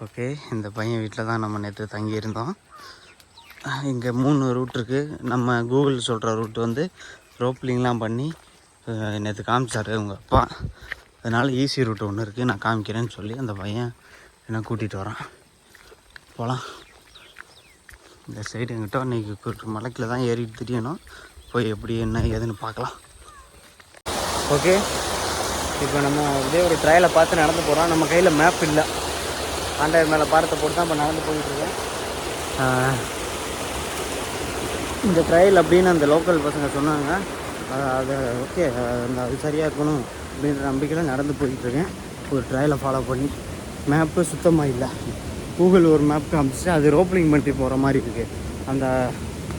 Okay, இந்த பையன் வீட்டில் தான் நம்ம நேற்று தங்கியிருந்தோம். இங்கே 3 ரூட் இருக்குது. நம்ம கூகுள் சொல்கிற ரூட் வந்து ரோப்லிங்லாம் பண்ணி நேற்று காமிச்சார் உங்கள் அப்பா. அதனால் ஈஸி ரூட் ஒன்று இருக்குது, நான் காமிக்கிறேன்னு சொல்லி அந்த பையன் என்னை கூட்டிகிட்டு வரான். போகலாம். இந்த சைடு எங்கிட்ட இன்றைக்கி மலைக்கில் தான் ஏறிட்டு தெரியணும். போய் எப்படி என்ன ஏதுன்னு பார்க்கலாம். ஓகே, இப்போ நம்ம அப்படியே ஒரு ட்ரையலை பார்த்து நடந்து போகிறோம். நம்ம கையில் மேப் இல்லை, ஆண்ட்ராய்டு மேலே பாரத்தை போட்டு தான் இப்போ நடந்து போயிட்டுருக்கேன். இந்த ட்ரையல் அப்படின்னு அந்த லோக்கல் பசங்க சொன்னாங்க. அது ஓகே, அது சரியாக இருக்கணும் அப்படின்ற நம்பிக்கையில் நடந்து போயிட்டுருக்கேன். ஒரு ட்ரையலை ஃபாலோ பண்ணி. மேப்பு சுத்தமாக இல்லை. கூகுள் ஒரு மேப் காமிச்சிட்டு அது ரோப்லிங் பண்ணி போகிற மாதிரி இருக்குது. அந்த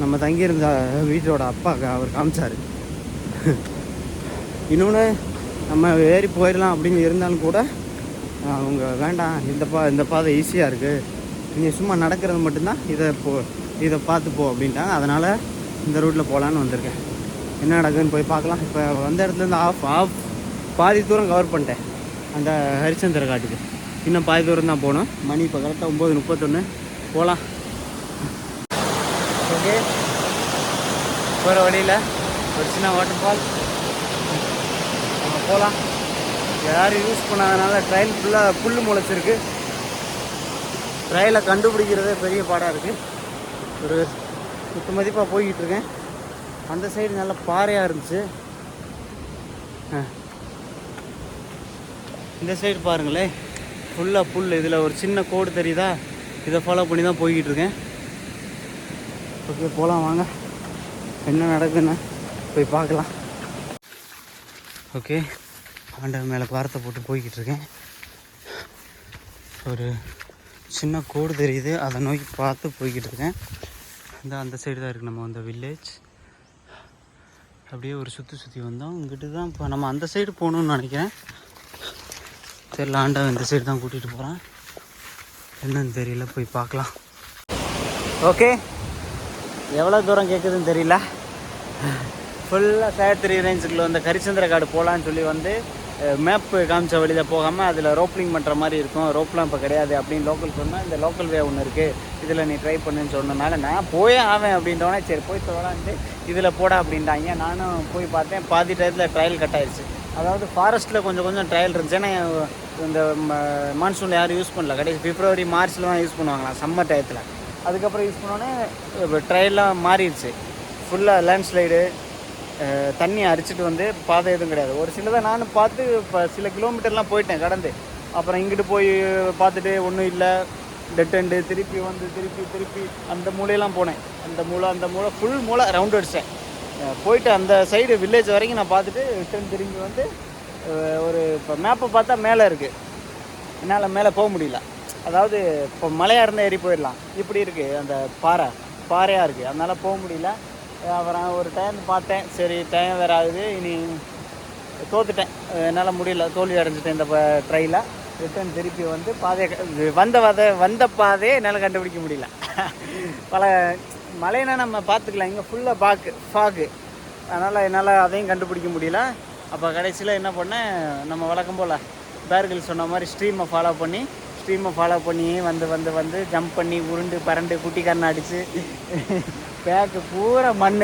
நம்ம தங்கியிருந்த வீட்டோட அப்பாவுக்கு அவர் காமிச்சார். இன்னொன்று நம்ம ஏறி போயிடலாம் அப்படின்னு இருந்தாலும் கூட அவங்க வேண்டாம், இந்த பாதை ஈஸியாக இருக்குது, நீங்கள் சும்மா நடக்கிறது மட்டும்தான், இதை பார்த்து போ அப்படின்ட்டாங்க. அதனால் இந்த ரூட்டில் போகலான்னு வந்திருக்கேன். என்ன நடக்குதுன்னு போய் பார்க்கலாம். இப்போ வந்த இடத்துலேருந்து பாதி தூரம் கவர் பண்ணிட்டேன் அந்த ஹரிச்சந்திர காட்டுக்கு. இன்னும் பாதி தூரம் தான் போகணும். மணி இப்போ கரெக்டாக 9:31. போகலாம். ஓகே, போகிற வழியில் ஒரு சின்ன வாட்டர் ஃபால், நம்ம போகலாம். யாரும் யூஸ் பண்ணாதனால ட்ரையல் ஃபுல்லாக புல் முளைச்சிருக்கு. ட்ரையலை கண்டுபிடிக்கிறதே பெரிய பாடாக இருக்குது. ஒரு 10 மதிப்பாக போய்கிட்டு இருக்கேன். அந்த சைடு நல்லா பாறையாக இருந்துச்சு. இந்த சைடு பாருங்களேன், ஃபுல்லாக புல். இதில் ஒரு சின்ன கோடு தெரியுதா, இதை ஃபாலோ பண்ணி தான் போய்கிட்டு இருக்கேன். ஓகே, போகலாம் வாங்க, என்ன நடக்குதுன்னு போய் பார்க்கலாம். ஓகே, ஆண்டவர் மேலே பாரத்தை போட்டு போய்கிட்டு இருக்கேன். ஒரு சின்ன கோடு தெரியுது, அதை நோக்கி பார்த்து போய்கிட்டு இருக்கேன். அந்த சைடு தான் இருக்குது நம்ம அந்த வில்லேஜ். அப்படியே ஒரு சுற்றி வந்தோம். இங்கிட்டு தான் இப்போ நம்ம அந்த சைடு போகணுன்னு நினைக்கிறேன். தெரியல, ஆண்டவன் இந்த சைடு தான் கூட்டிகிட்டு போகிறான். என்னன்னு தெரியல, போய் பார்க்கலாம். ஓகே, எவ்வளோ தூரம் கேட்குதுன்னு தெரியல. ஃபுல்லாக சாயத்திரி ரேஞ்சுக்குள்ள வந்து ஹரிச்சந்திர காடு போகலான்னு சொல்லி வந்து மேப்பு காமிச்ச வழியில் போகாமல் அதில் ரோப்லிங் பண்ணுற மாதிரி இருக்கும். ரோப்லாம் இப்போ கிடையாது அப்படின்னு லோக்கல் சொன்னால், இந்த லோக்கல் வே ஒன்று இருக்குது, இதில் நீ ட்ரை பண்ணுன்னு சொன்னனால நான் போயே ஆவேன் அப்படின்றவனே சரி போய் சொல்லலான்ட்டு இதில் போட அப்படின்ட்டாங்க. நானும் போய் பார்த்தேன். பாதி டயத்தில் ட்ரையல் கட் ஆயிடுச்சு. அதாவது ஃபாரஸ்ட்டில் கொஞ்சம் ட்ரையல் இருந்துச்சு. ஏன்னா இந்த மான்சூனில் யாரும் யூஸ் பண்ணல. கடைசி பிப்ரவரி மார்ச்சில் தான் யூஸ் பண்ணுவாங்களாம், சம்மர் டயத்தில். அதுக்கப்புறம் யூஸ் பண்ணோன்னே ட்ரையல்லாம் மாறிடுச்சு. ஃபுல்லாக லேண்ட்ஸ்லைடு, தண்ணி அரிச்சிட்டு வந்து பாதை எதுவும் கிடையாது. ஒரு சிலதை நானும் பார்த்து இப்போ சில கிலோமீட்டர்லாம் போயிட்டேன் கடந்து. அப்புறம் இங்கிட்டு போய் பார்த்துட்டு ஒன்றும் இல்லை, டெட் எண்டு. திருப்பி வந்து திருப்பி அந்த மூலையெல்லாம் போனேன். அந்த மூளை ஃபுல் மூளை ரவுண்ட் அடித்தேன். போயிட்டு அந்த சைடு வில்லேஜ் வரைக்கும் நான் பார்த்துட்டு ரிட்டர்ன் திரும்பி வந்து ஒரு இப்போ மேப்பை பார்த்தா மேலே இருக்குது, என்னால் மேலே போக முடியல. அதாவது இப்போ மலையாக இருந்தால் ஏறி போயிடலாம், இப்படி இருக்குது அந்த பாறையாக இருக்குது, அதனால் போக முடியல. அப்புறம் ஒரு டைம் பார்த்தேன், சரி டைம் வேறு ஆகுது, இனி தோத்துட்டேன், என்னால் முடியல, தோல்வி அடைஞ்சிட்டேன் இந்த ட்ரையில். ரிட்டர்ன் திருப்பி வந்து வந்த பாதையை என்னால் கண்டுபிடிக்க முடியல. பல மலைனா நம்ம பார்த்துக்கலாம், இங்கே ஃபுல்லாக ஃபாகு, அதனால் என்னால் அதையும் கண்டுபிடிக்க முடியல. அப்போ கடைசியில் என்ன பண்ணேன், நம்ம வழக்கம் போல் பேர்கள் சொன்ன மாதிரி ஸ்ட்ரீமை ஃபாலோ பண்ணி வந்து ஜம்ப் பண்ணி உருண்டு பரண்டு குட்டி கண்ணை அடித்து பேக்கு பூரா மண்,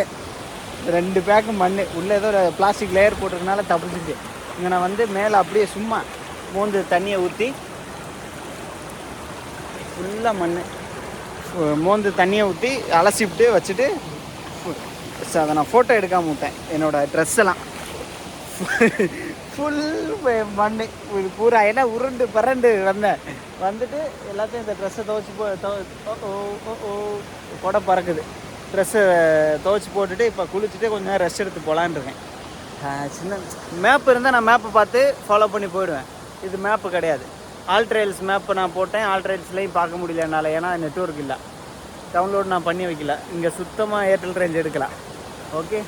2 பேக்கு மண். உள்ளே ஏதோ ஒரு பிளாஸ்டிக் லேயர் போட்டிருக்கனால தப்பிச்சிச்சு. இங்கே நான் வந்து மேலே அப்படியே சும்மா மோந்து தண்ணியை ஊற்றி ஃபுல்லாக மண் மோந்து தண்ணியை ஊற்றி அலசிவிட்டு வச்சுட்டு அதை நான் ஃபோட்டோ எடுக்காமல் விட்டேன். என்னோடய ட்ரெஸ்ஸெல்லாம் ஃபுல் மண் பூரா, ஏன்னா உருண்டு பரண்டு வந்துட்டு எல்லாத்தையும் இந்த ட்ரெஸ்ஸை கொடை பறக்குது. ட்ரெஸ்ஸை துவைச்சி போட்டுட்டு இப்போ குளிச்சுட்டு கொஞ்சம் நேரம் ரெஸ்ட் எடுத்து போகலான்னு இருக்கேன். சின்ன மேப்பு இருந்தால் நான் மேப்பை பார்த்து ஃபாலோ பண்ணி போயிடுவேன். இது மேப்பு கிடையாது. ஆல் ட்ரையல்ஸ் மேப்பு நான் போட்டேன். ஆல் ட்ரையல்ஸ்லேயும் பார்க்க முடியல என்னால், ஏன்னா நெட்வொர்க் இல்லை, டவுன்லோட் நான் பண்ணி வைக்கல. இங்கே சுத்தமாக ஏர்டெல் ரேஞ்ச் எடுக்கலாம். ஓகே,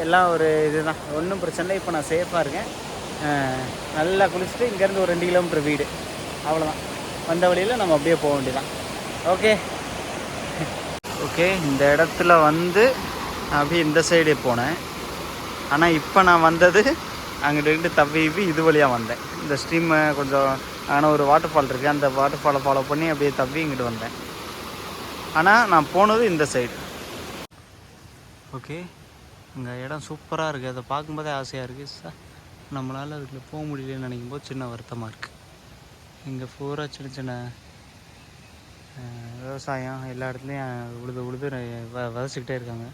எல்லாம் ஒரு இதுதான், ஒன்றும் பிரச்சனை இல்லை. இப்போ நான் சேஃபாக இருக்கேன். நல்லா குளிச்சுட்டு இங்கேருந்து ஒரு 2 கிலோமீட்டர் வீடு, அவ்வளோதான். வந்த வழியில் நம்ம அப்படியே போக வேண்டியதான். ஓகே, இந்த இடத்துல வந்து அப்படியே இந்த சைடே போனேன். ஆனால் இப்போ நான் வந்தது அங்கிட்டு தவி இது வழியாக வந்தேன். இந்த ஸ்ட்ரீமை கொஞ்சம் ஆனால் ஒரு வாட்டர் ஃபால் இருக்குது, அந்த வாட்டர் ஃபாலை ஃபாலோ பண்ணி அப்படியே தப்பி இங்கிட்டு வந்தேன். ஆனால் நான் போனது இந்த சைடு. ஓகே, இங்கே இடம் சூப்பராக இருக்குது. அதை பார்க்கும்போதே ஆசையாக இருக்குது. சார் நம்மளால் அதுக்குள்ளே போக முடியலன்னு நினைக்கும் போது சின்ன வருத்தமாக இருக்குது. இங்கே பூரா சின்ன சின்ன விவசாயம் எல்லா இடத்துலையும் உழுது விதைச்சிக்கிட்டே இருக்காங்க.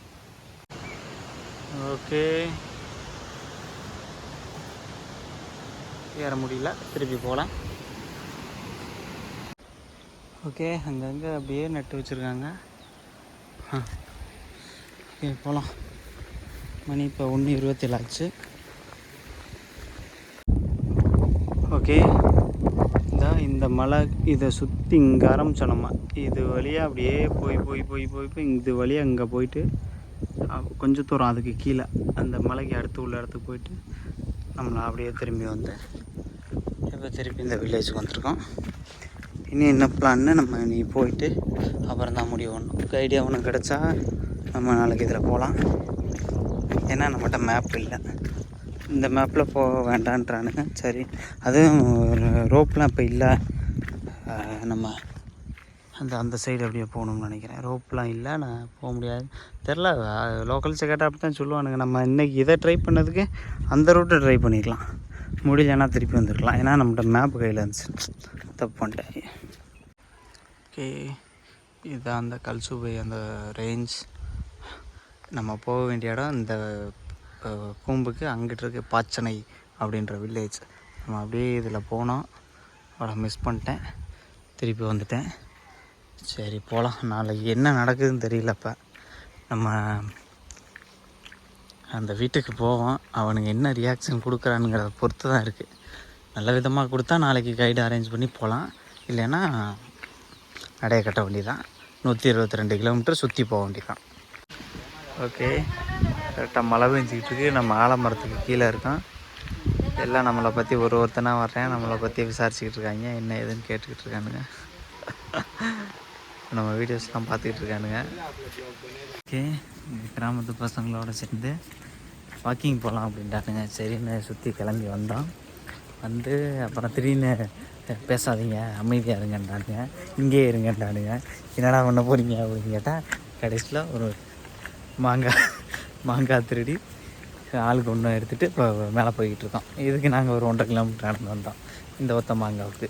ஓகே, ஏற முடியல, திருப்பி போகலாம். ஓகே, அங்கங்கே அப்படியே நட்டு வச்சுருக்காங்க. ஓகே போகலாம். மணி இப்போ 1:27 ஆச்சு. ஓகே, இந்த மலை இதை சுற்றி இங்கே ஆரம்பித்தோம். நம்ம இது வழியாக அப்படியே போய் இது வழியாக இங்கே போயிட்டு கொஞ்சம் தூரம் அதுக்கு கீழே அந்த மலைக்கு அடுத்து உள்ள இடத்துக்கு போயிட்டு நம்மளை அப்படியே திரும்பி வந்து இப்போ திருப்பி இந்த வில்லேஜுக்கு வந்திருக்கோம். இனி என்ன பிளான்னு நம்ம நீ போயிட்டு அப்புறம் தான் முடிவு பண்ணணும். ஐடியா ஒன்று கிடச்சா நம்ம நாளைக்கு இதில் போகலாம். ஏன்னா நம்மகிட்ட மேப் இல்லை, இந்த மேப்பில் போக வேண்டான்றானுங்க. சரி, அதுவும் ரோப்லாம் இப்போ இல்லை. நம்ம அந்த சைடு அப்படியே போகணும்னு நினைக்கிறேன். ரோப்லாம் இல்லை, நான் போக முடியாது. தெரில, லோக்கல்ஸை கேட்டால் அப்படி தான் சொல்லுவானுங்க. நம்ம இன்றைக்கி இதை ட்ரை பண்ணதுக்கு அந்த ரூட்டை ட்ரை பண்ணிக்கலாம், முடியலன்னா திருப்பி வந்துருக்கலாம். ஏன்னா நம்மகிட்ட மேப் கையில் இருந்துச்சு, தப்பு பண்ணிட்டேன். ஓகே, இதுதான் அந்த கல்சுபை அந்த ரேஞ்ச். நம்ம போக வேண்டிய இடம் இந்த கூம்புக்கு அங்கிட்டு இருக்க பாச்சனை அப்படின்ற வில்லேஜ். நம்ம அப்படியே இதில் போனோம், அவளை மிஸ் பண்ணிட்டேன், திருப்பி வந்துட்டேன். சரி போகலாம். நாளைக்கு என்ன நடக்குதுன்னு தெரியலப்போ. நம்ம அந்த வீட்டுக்கு போவோம், அவனுங்க என்ன ரியாக்ஷன் கொடுக்குறானுங்கிறத பொறுத்து தான் இருக்குது. நல்ல விதமாக கொடுத்தா நாளைக்கு கைடு அரேஞ்ச் பண்ணி போகலாம், இல்லைன்னா நடைய கட்ட வேண்டியதான். 122 கிலோமீட்டர் சுற்றி போக வேண்டியதான். ஓகே, கரெக்டாக மழை பெஞ்சிக்கிட்டு இருக்கு. நம்ம ஆலமரத்துக்கு கீழே இருக்கோம். எல்லாம் நம்மளை பற்றி ஒருத்தனாக வர்றேன், நம்மளை பற்றி விசாரிச்சுக்கிட்டு இருக்காங்க, என்ன ஏதுன்னு கேட்டுக்கிட்டு இருக்கானுங்க. நம்ம வீடியோஸ்லாம் பார்த்துக்கிட்டு இருக்கானுங்க. ஓகே, கிராமத்து பசங்களோடு சேர்ந்து வாக்கிங் போகலாம் அப்படின்ட்டானுங்க. சரின்னு சுற்றி கிளம்பி வந்தோம். வந்து அப்புறம் திடீர்னு பேசாதீங்க, அமைதியாக இருங்கன்றானுங்க, இங்கே இருங்கன்றானுங்க. என்னடா பண்ண போகிறீங்க அப்படின்னு கேட்டால், கடைசியில் ஒரு மாங்காய் திருடி ஆளுக்கு ஒன்று எடுத்துகிட்டு இப்போ மேலே போய்கிட்டு இருக்கோம். இதுக்கு நாங்கள் ஒரு 1.5 கிலோமீட்டர் நடந்து வந்தோம் இந்த ஒத்த மாங்காவுக்கு.